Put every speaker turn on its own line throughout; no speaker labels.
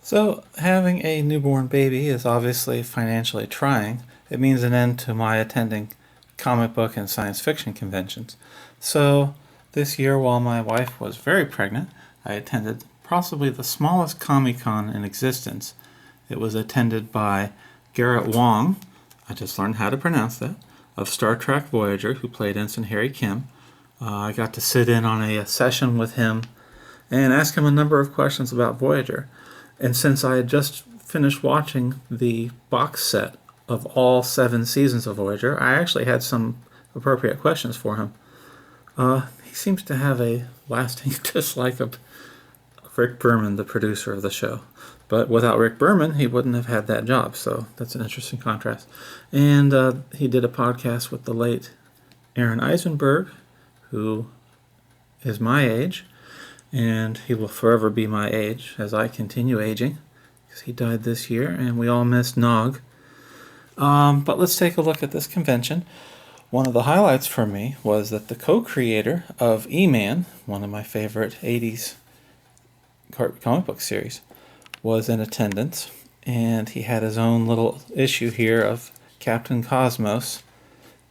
So, having a newborn baby is obviously financially trying. It means an end to my attending comic book and science fiction conventions. So, this year, while my wife was very pregnant, I attended possibly the smallest Comic Con in existence. It was attended by Garrett Wang, I just learned how to pronounce that, of Star Trek Voyager, who played Ensign Harry Kim. I got to sit in on a session with him and ask him a number of questions about Voyager. And since I had just finished watching the box set of all 7 seasons of Voyager, I actually had some appropriate questions for him. He seems to have a lasting dislike of Rick Berman, the producer of the show. But without Rick Berman, he wouldn't have had that job, so that's an interesting contrast. And he did a podcast with the late Aaron Eisenberg, who is my age, and he will forever be my age as I continue aging, because he died this year, and we all miss Nog. But let's take a look at this convention. One of the highlights for me was that the co-creator of Eman, one of my favorite 80s comic book series, was in attendance, and he had his own little issue here of Captain Cosmos.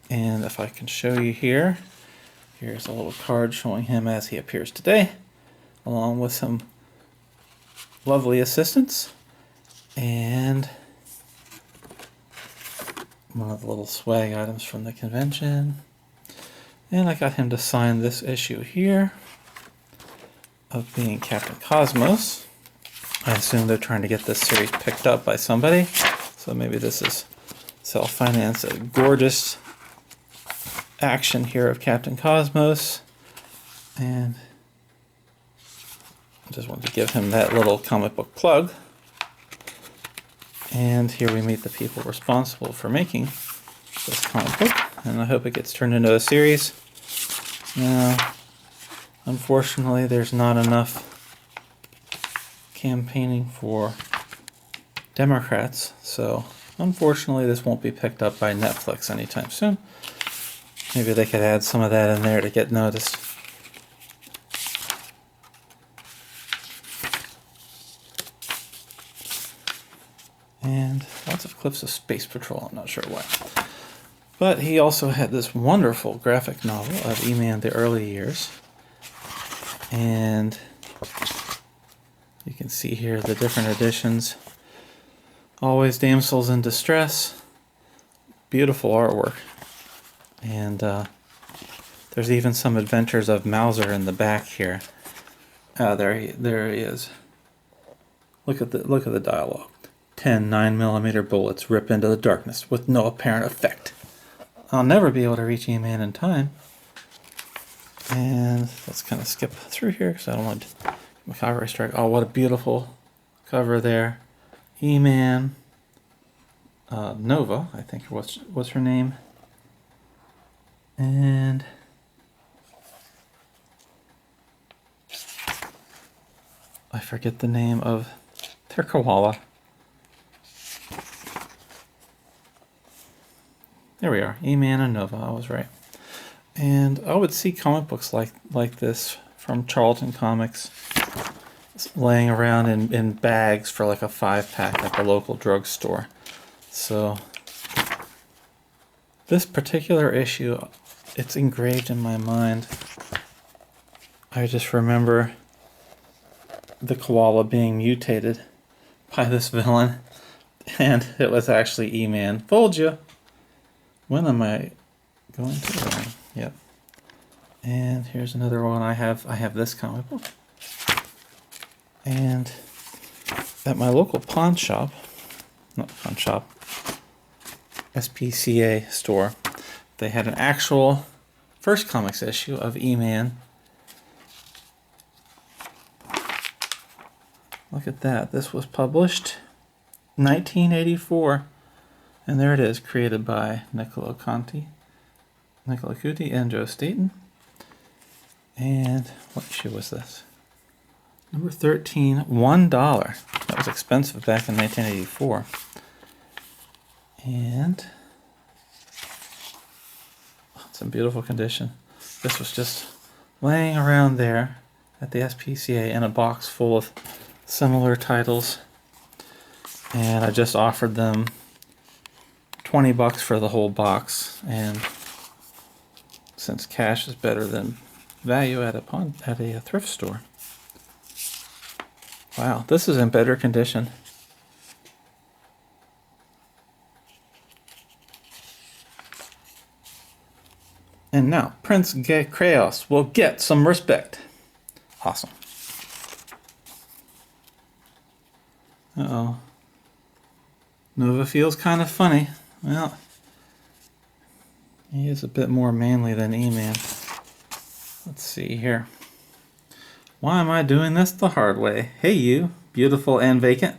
And if I can show you here, here's a little card showing him as he appears today, along with some lovely assistants and one of the little swag items from the convention. And I got him to sign this issue here of being Captain Cosmos. I assume they're trying to get this series picked up by somebody, so maybe this is self-financed. A gorgeous action here of Captain Cosmos, and I just wanted to give him that little comic book plug. And here we meet the people responsible for making this comic book, and I hope it gets turned into a series. Now, unfortunately, there's not enough campaigning for Democrats, so unfortunately this won't be picked up by Netflix anytime soon. Maybe they could add some of that in there to get noticed. And lots of clips of Space Patrol, I'm not sure why. But he also had this wonderful graphic novel of Eman the Early Years. And you can see here the different editions. Always damsels in distress. Beautiful artwork. And there's even some adventures of Mauser in the back here. There he is. Look at the dialogue. 10 9mm bullets rip into the darkness with no apparent effect. I'll never be able to reach Eman in time. And let's kind of skip through here because I don't want a copyright strike. Oh, what a beautiful cover there. Eman, Nova, I think what's her name. And I forget the name of their koala. There we are, Eman and Nova, I was right. And I would see comic books like this from Charlton Comics laying around in bags for like a 5-pack at the local drugstore. So this particular issue, it's engraved in my mind. I just remember the koala being mutated by this villain, and it was actually Eman. Fooled you! When am I going to learn? Yep. And here's another one. I have this comic book. And at my local pawn shop, SPCA store, they had an actual first comics issue of Eman. Look at that. This was published 1984. And there it is, created by Nicola Conti, and Joe Staten. And what issue was this? Number 13, $1. That was expensive back in 1984. And it's in beautiful condition. This was just laying around there at the SPCA in a box full of similar titles and I just offered them $20 for the whole box, and since cash is better than value at a thrift store. Wow, this is in better condition. And now, Prince Kraos will get some respect. Awesome. Uh-oh. Nova feels kind of funny. Well, he is a bit more manly than Eman. Let's see here. Why am I doing this the hard way? Hey you, beautiful and vacant.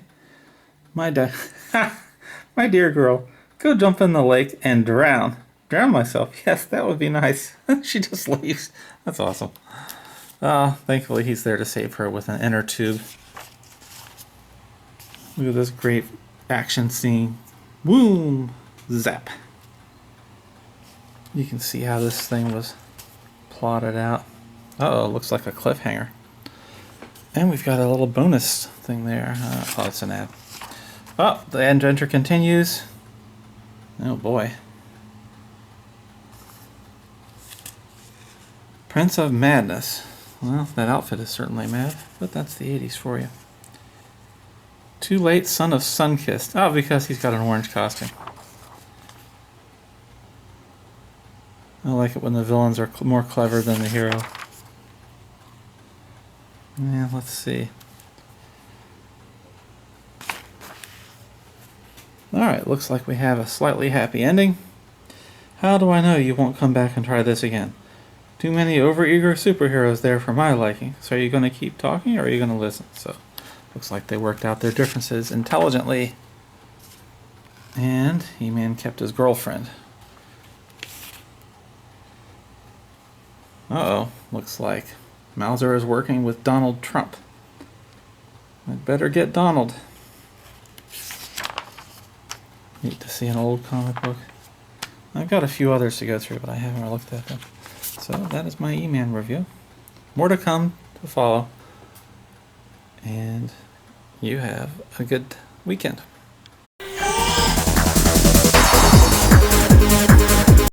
My dear girl, go jump in the lake and drown. Drown myself. Yes, that would be nice. She just leaves. That's awesome. Thankfully he's there to save her with an inner tube. Look at this great action scene. Boom! Zap. You can see how this thing was plotted out. Uh-oh, looks like a cliffhanger. And we've got a little bonus thing there. Oh, it's an ad. Oh, the adventure continues. Oh boy. Prince of Madness. Well, that outfit is certainly mad, but that's the 80s for you. Too late, son of Sunkissed. Oh, because he's got an orange costume. I like it when the villains are more clever than the hero. Yeah, let's see. Alright, looks like we have a slightly happy ending. How do I know you won't come back and try this again? Too many overeager superheroes there for my liking. So are you going to keep talking or are you going to listen? So, looks like they worked out their differences intelligently. And He-Man kept his girlfriend. Uh-oh, looks like Mauser is working with Donald Trump. I'd better get Donald. Neat to see an old comic book. I've got a few others to go through, but I haven't looked at them. So that is my Eman review. More to come to follow. And you have a good weekend.